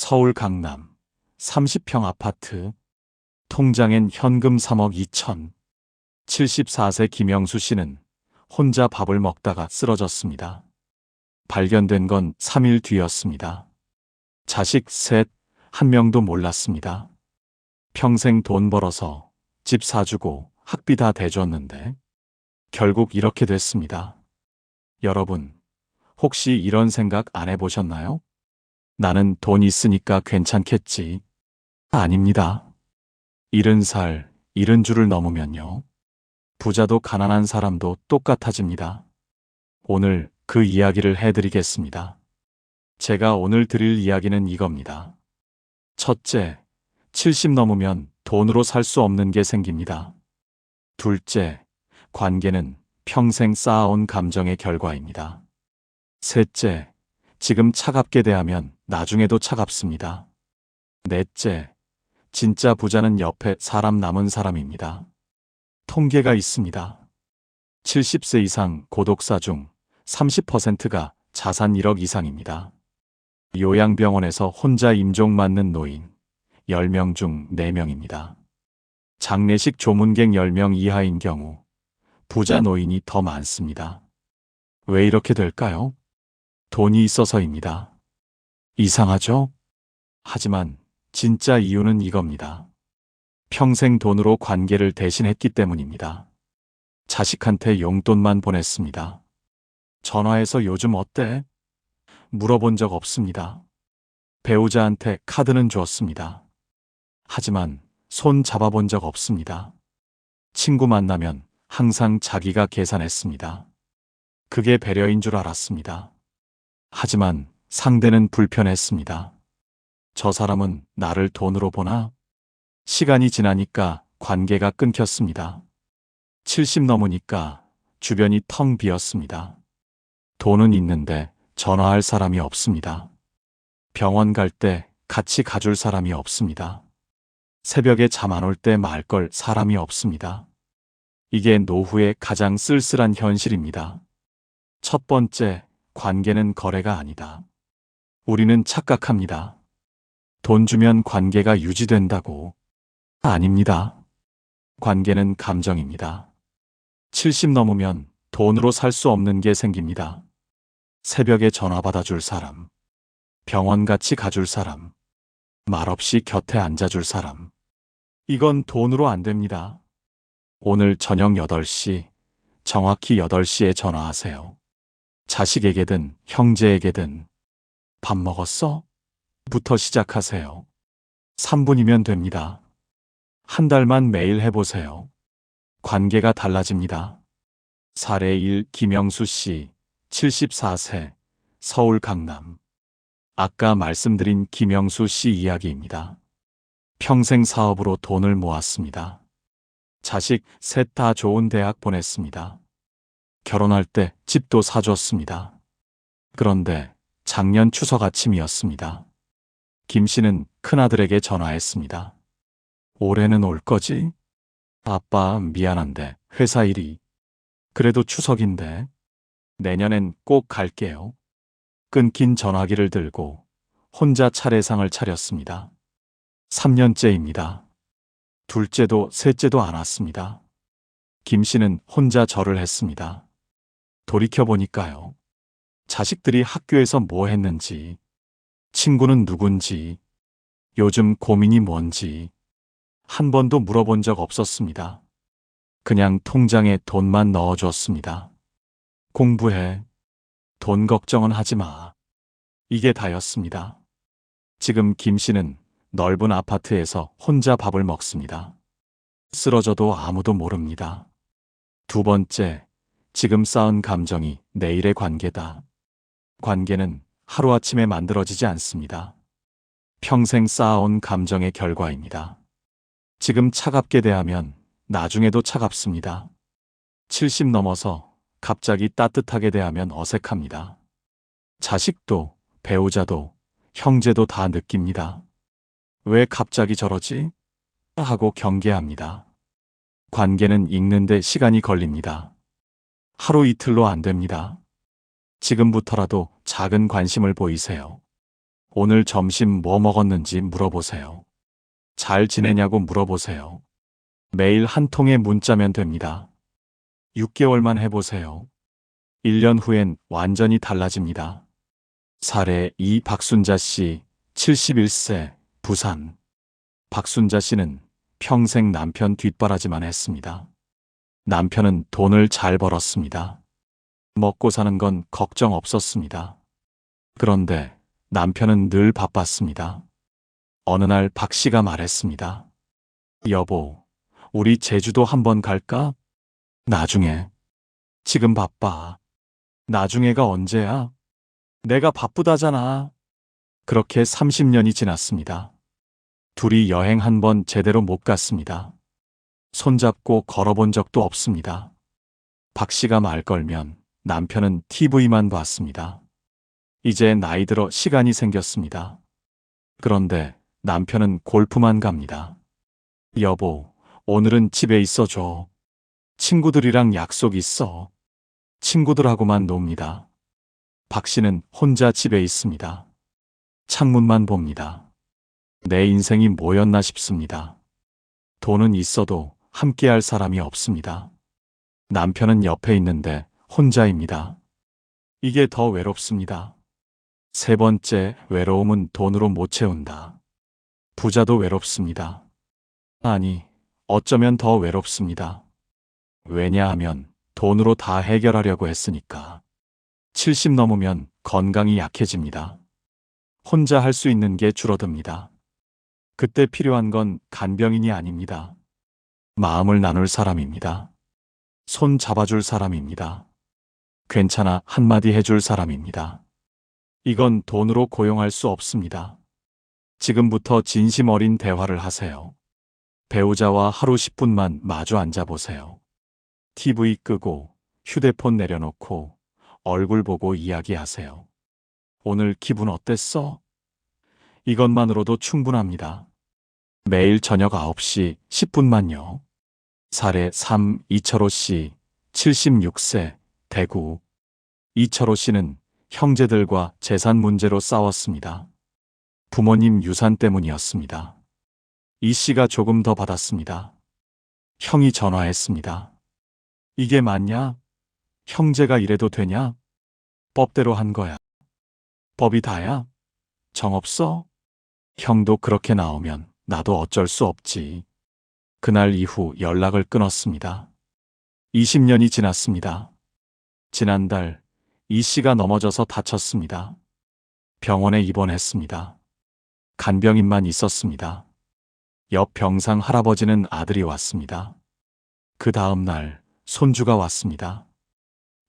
서울 강남 30평 아파트. 통장엔 현금 3억 2천. 74세 김영수 씨는 혼자 밥을 먹다가 쓰러졌습니다. 발견된 건 3일 뒤였습니다. 자식 셋, 한 명도 몰랐습니다. 평생 돈 벌어서 집 사주고 학비 다 대줬는데 결국 이렇게 됐습니다. 여러분, 혹시 이런 생각 안 해보셨나요? 나는 돈 있으니까 괜찮겠지. 아닙니다. 70살, 70줄을 넘으면요. 부자도 가난한 사람도 똑같아집니다. 오늘 그 이야기를 해드리겠습니다. 제가 오늘 드릴 이야기는 이겁니다. 첫째, 70 넘으면 돈으로 살 수 없는 게 생깁니다. 둘째, 관계는 평생 쌓아온 감정의 결과입니다. 셋째, 지금 차갑게 대하면 나중에도 차갑습니다. 넷째, 진짜 부자는 옆에 사람 남은 사람입니다. 통계가 있습니다. 70세 이상 고독사 중 30%가 자산 1억 이상입니다. 요양병원에서 혼자 임종 맞는 노인 10명 중 4명입니다. 장례식 조문객 10명 이하인 경우 부자 노인이 더 많습니다. 왜 이렇게 될까요? 돈이 있어서입니다. 이상하죠? 하지만 진짜 이유는 이겁니다. 평생 돈으로 관계를 대신했기 때문입니다. 자식한테 용돈만 보냈습니다. 전화해서 요즘 어때? 물어본 적 없습니다. 배우자한테 카드는 줬습니다. 하지만 손 잡아본 적 없습니다. 친구 만나면 항상 자기가 계산했습니다. 그게 배려인 줄 알았습니다. 하지만 상대는 불편했습니다. 저 사람은 나를 돈으로 보나? 시간이 지나니까 관계가 끊겼습니다. 70 넘으니까 주변이 텅 비었습니다. 돈은 있는데 전화할 사람이 없습니다. 병원 갈 때 같이 가줄 사람이 없습니다. 새벽에 잠 안 올 때 말 걸 사람이 없습니다. 이게 노후의 가장 쓸쓸한 현실입니다. 첫 번째, 관계는 거래가 아니다. 우리는 착각합니다. 돈 주면 관계가 유지된다고. 아닙니다. 관계는 감정입니다. 70 넘으면 돈으로 살 수 없는 게 생깁니다. 새벽에 전화 받아줄 사람, 병원 같이 가줄 사람, 말없이 곁에 앉아줄 사람. 이건 돈으로 안 됩니다. 오늘 저녁 8시, 정확히 8시에 전화하세요. 자식에게든 형제에게든 밥 먹었어? 부터 시작하세요. 3분이면 됩니다. 한 달만 매일 해보세요. 관계가 달라집니다. 사례 1, 김영수 씨, 74세, 서울 강남. 아까 말씀드린 김영수 씨 이야기입니다. 평생 사업으로 돈을 모았습니다. 자식 셋 다 좋은 대학 보냈습니다. 결혼할 때 집도 사줬습니다. 그런데 작년 추석 아침이었습니다. 김 씨는 큰아들에게 전화했습니다. 올해는 올 거지? 아빠 미안한데 회사 일이. 그래도 추석인데. 내년엔 꼭 갈게요. 끊긴 전화기를 들고 혼자 차례상을 차렸습니다. 3년째입니다. 둘째도 셋째도 안 왔습니다. 김 씨는 혼자 절을 했습니다. 돌이켜보니까요. 자식들이 학교에서 뭐 했는지, 친구는 누군지, 요즘 고민이 뭔지 한 번도 물어본 적 없었습니다. 그냥 통장에 돈만 넣어줬습니다. 공부해. 돈 걱정은 하지 마. 이게 다였습니다. 지금 김 씨는 넓은 아파트에서 혼자 밥을 먹습니다. 쓰러져도 아무도 모릅니다. 두 번째, 지금 쌓은 감정이 내일의 관계다. 관계는 하루아침에 만들어지지 않습니다. 평생 쌓아온 감정의 결과입니다. 지금 차갑게 대하면 나중에도 차갑습니다. 70 넘어서 갑자기 따뜻하게 대하면 어색합니다. 자식도, 배우자도, 형제도 다 느낍니다. 왜 갑자기 저러지? 하고 경계합니다. 관계는 익는데 시간이 걸립니다. 하루 이틀로 안 됩니다. 지금부터라도 작은 관심을 보이세요. 오늘 점심 뭐 먹었는지 물어보세요. 잘 지내냐고 물어보세요. 매일 한 통의 문자면 됩니다. 6개월만 해보세요. 1년 후엔 완전히 달라집니다. 사례 2 박순자 씨, 71세, 부산. 박순자 씨는 평생 남편 뒷바라지만 했습니다. 남편은 돈을 잘 벌었습니다. 먹고 사는 건 걱정 없었습니다. 그런데 남편은 늘 바빴습니다. 어느 날 박 씨가 말했습니다. 여보, 우리 제주도 한번 갈까? 나중에. 지금 바빠. 나중에가 언제야? 내가 바쁘다잖아. 그렇게 30년이 지났습니다. 둘이 여행 한 번 제대로 못 갔습니다. 손잡고 걸어본 적도 없습니다. 박 씨가 말 걸면 남편은 TV만 봤습니다. 이제 나이 들어 시간이 생겼습니다. 그런데 남편은 골프만 갑니다. 여보, 오늘은 집에 있어줘. 친구들이랑 약속 있어. 친구들하고만 놉니다. 박 씨는 혼자 집에 있습니다. 창문만 봅니다. 내 인생이 뭐였나 싶습니다. 돈은 있어도 함께할 사람이 없습니다. 남편은 옆에 있는데 혼자입니다. 이게 더 외롭습니다. 세 번째, 외로움은 돈으로 못 채운다. 부자도 외롭습니다. 아니, 어쩌면 더 외롭습니다. 왜냐하면 돈으로 다 해결하려고 했으니까. 70 넘으면 건강이 약해집니다. 혼자 할 수 있는 게 줄어듭니다. 그때 필요한 건 간병인이 아닙니다. 마음을 나눌 사람입니다. 손 잡아줄 사람입니다. 괜찮아 한마디 해줄 사람입니다. 이건 돈으로 고용할 수 없습니다. 지금부터 진심 어린 대화를 하세요. 배우자와 하루 10분만 마주 앉아보세요. TV 끄고 휴대폰 내려놓고 얼굴 보고 이야기하세요. 오늘 기분 어땠어? 이것만으로도 충분합니다. 매일 저녁 9시 10분만요. 사례 3 이철호 씨, 76세, 대구. 이철호 씨는 형제들과 재산 문제로 싸웠습니다. 부모님 유산 때문이었습니다. 이 씨가 조금 더 받았습니다. 형이 전화했습니다. 이게 맞냐? 형제가 이래도 되냐? 법대로 한 거야. 법이 다야? 정 없어? 형도 그렇게 나오면 나도 어쩔 수 없지. 그날 이후 연락을 끊었습니다. 20년이 지났습니다. 지난달 이 씨가 넘어져서 다쳤습니다. 병원에 입원했습니다. 간병인만 있었습니다. 옆 병상 할아버지는 아들이 왔습니다. 그 다음 날 손주가 왔습니다.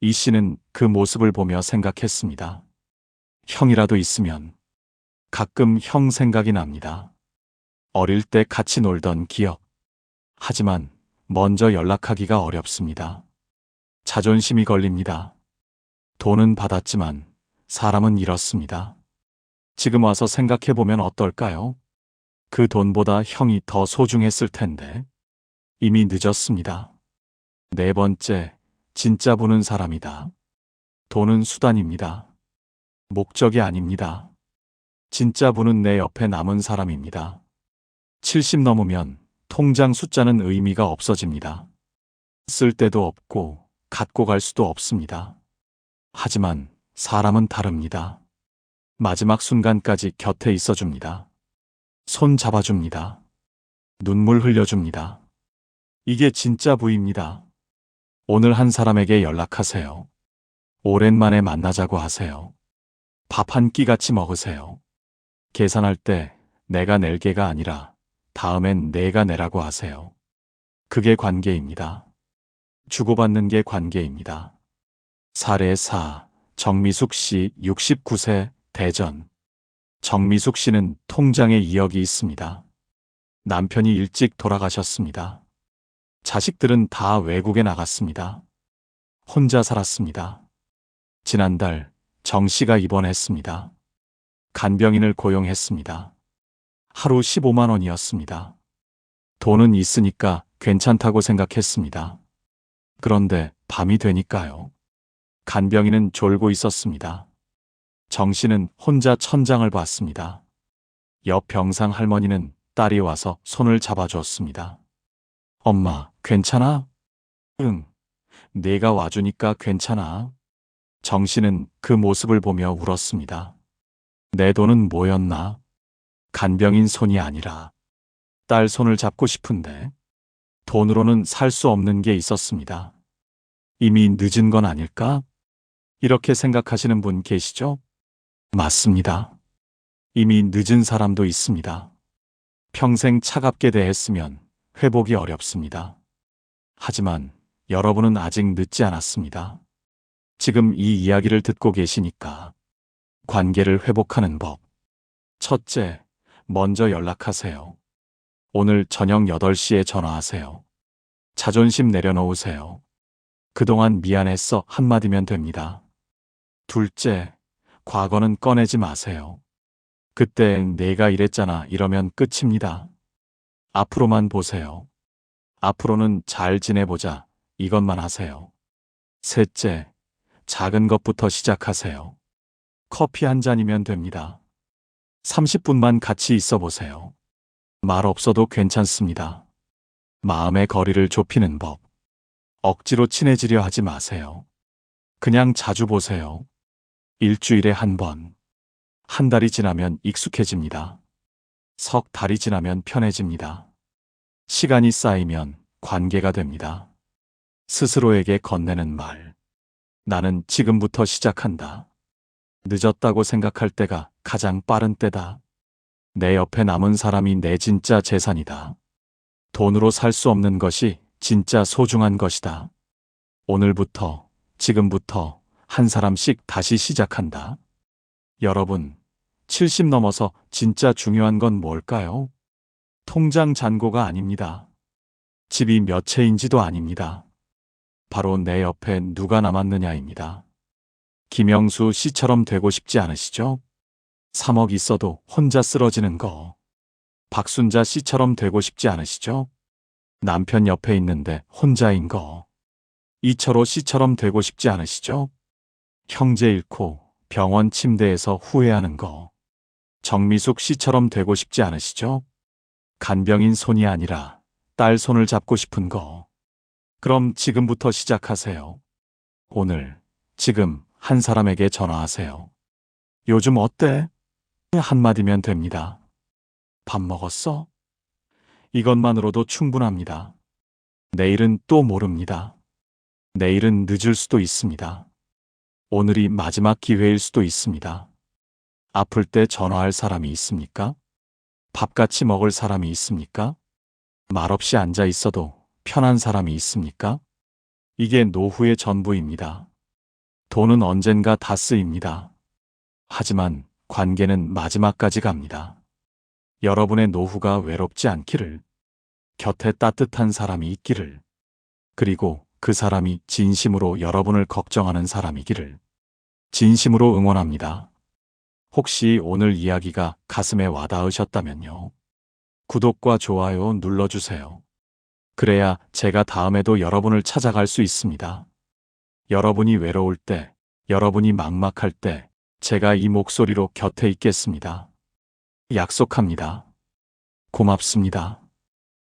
이 씨는 그 모습을 보며 생각했습니다. 형이라도 있으면. 가끔 형 생각이 납니다. 어릴 때 같이 놀던 기억. 하지만 먼저 연락하기가 어렵습니다. 자존심이 걸립니다. 돈은 받았지만 사람은 잃었습니다. 지금 와서 생각해보면 어떨까요? 그 돈보다 형이 더 소중했을 텐데. 이미 늦었습니다. 네 번째, 진짜 부는 사람이다. 돈은 수단입니다. 목적이 아닙니다. 진짜 부는 내 옆에 남은 사람입니다. 70 넘으면 통장 숫자는 의미가 없어집니다. 쓸 데도 없고 갖고 갈 수도 없습니다. 하지만 사람은 다릅니다. 마지막 순간까지 곁에 있어줍니다. 손 잡아줍니다. 눈물 흘려줍니다. 이게 진짜 부입니다. 오늘 한 사람에게 연락하세요. 오랜만에 만나자고 하세요. 밥 한 끼 같이 먹으세요. 계산할 때 내가 낼게가 아니라 다음엔 내가 내라고 하세요. 그게 관계입니다. 주고받는 게 관계입니다. 사례 4 정미숙 씨 69세 대전. 정미숙 씨는 통장에 2억이 있습니다. 남편이 일찍 돌아가셨습니다. 자식들은 다 외국에 나갔습니다. 혼자 살았습니다. 지난달 정 씨가 입원했습니다. 간병인을 고용했습니다. 하루 15만 원이었습니다. 돈은 있으니까 괜찮다고 생각했습니다. 그런데 밤이 되니까요. 간병인은 졸고 있었습니다. 정 씨는 혼자 천장을 봤습니다. 옆 병상 할머니는 딸이 와서 손을 잡아주었습니다. 엄마, 괜찮아? 응, 내가 와주니까 괜찮아. 정 씨는 그 모습을 보며 울었습니다. 내 돈은 뭐였나? 간병인 손이 아니라 딸 손을 잡고 싶은데 돈으로는 살 수 없는 게 있었습니다. 이미 늦은 건 아닐까? 이렇게 생각하시는 분 계시죠? 맞습니다. 이미 늦은 사람도 있습니다. 평생 차갑게 대했으면 회복이 어렵습니다. 하지만 여러분은 아직 늦지 않았습니다. 지금 이 이야기를 듣고 계시니까 관계를 회복하는 법. 첫째, 먼저 연락하세요. 오늘 저녁 8시에 전화하세요. 자존심 내려놓으세요. 그동안 미안했어 한마디면 됩니다. 둘째, 과거는 꺼내지 마세요. 그때 내가 이랬잖아 이러면 끝입니다. 앞으로만 보세요. 앞으로는 잘 지내보자 이것만 하세요. 셋째, 작은 것부터 시작하세요. 커피 한 잔이면 됩니다. 30분만 같이 있어 보세요. 말 없어도 괜찮습니다. 마음의 거리를 좁히는 법. 억지로 친해지려 하지 마세요. 그냥 자주 보세요. 일주일에 한 번. 한 달이 지나면 익숙해집니다. 석 달이 지나면 편해집니다. 시간이 쌓이면 관계가 됩니다. 스스로에게 건네는 말. 나는 지금부터 시작한다. 늦었다고 생각할 때가 가장 빠른 때다. 내 옆에 남은 사람이 내 진짜 재산이다. 돈으로 살 수 없는 것이 진짜 소중한 것이다. 오늘부터, 지금부터 한 사람씩 다시 시작한다. 여러분, 70 넘어서 진짜 중요한 건 뭘까요? 통장 잔고가 아닙니다. 집이 몇 채인지도 아닙니다. 바로 내 옆에 누가 남았느냐입니다. 김영수 씨처럼 되고 싶지 않으시죠? 3억 있어도 혼자 쓰러지는 거. 박순자 씨처럼 되고 싶지 않으시죠? 남편 옆에 있는데 혼자인 거. 이철호 씨처럼 되고 싶지 않으시죠? 형제 잃고 병원 침대에서 후회하는 거. 정미숙 씨처럼 되고 싶지 않으시죠? 간병인 손이 아니라 딸 손을 잡고 싶은 거. 그럼 지금부터 시작하세요. 오늘, 지금 한 사람에게 전화하세요. 요즘 어때? 한마디면 됩니다. 밥 먹었어? 이것만으로도 충분합니다. 내일은 또 모릅니다. 내일은 늦을 수도 있습니다. 오늘이 마지막 기회일 수도 있습니다. 아플 때 전화할 사람이 있습니까? 밥같이 먹을 사람이 있습니까? 말없이 앉아 있어도 편한 사람이 있습니까? 이게 노후의 전부입니다. 돈은 언젠가 다 쓰입니다. 하지만 관계는 마지막까지 갑니다. 여러분의 노후가 외롭지 않기를, 곁에 따뜻한 사람이 있기를, 그리고 그 사람이 진심으로 여러분을 걱정하는 사람이기를 진심으로 응원합니다. 혹시 오늘 이야기가 가슴에 와닿으셨다면요. 구독과 좋아요 눌러주세요. 그래야 제가 다음에도 여러분을 찾아갈 수 있습니다. 여러분이 외로울 때, 여러분이 막막할 때 제가 이 목소리로 곁에 있겠습니다. 약속합니다. 고맙습니다.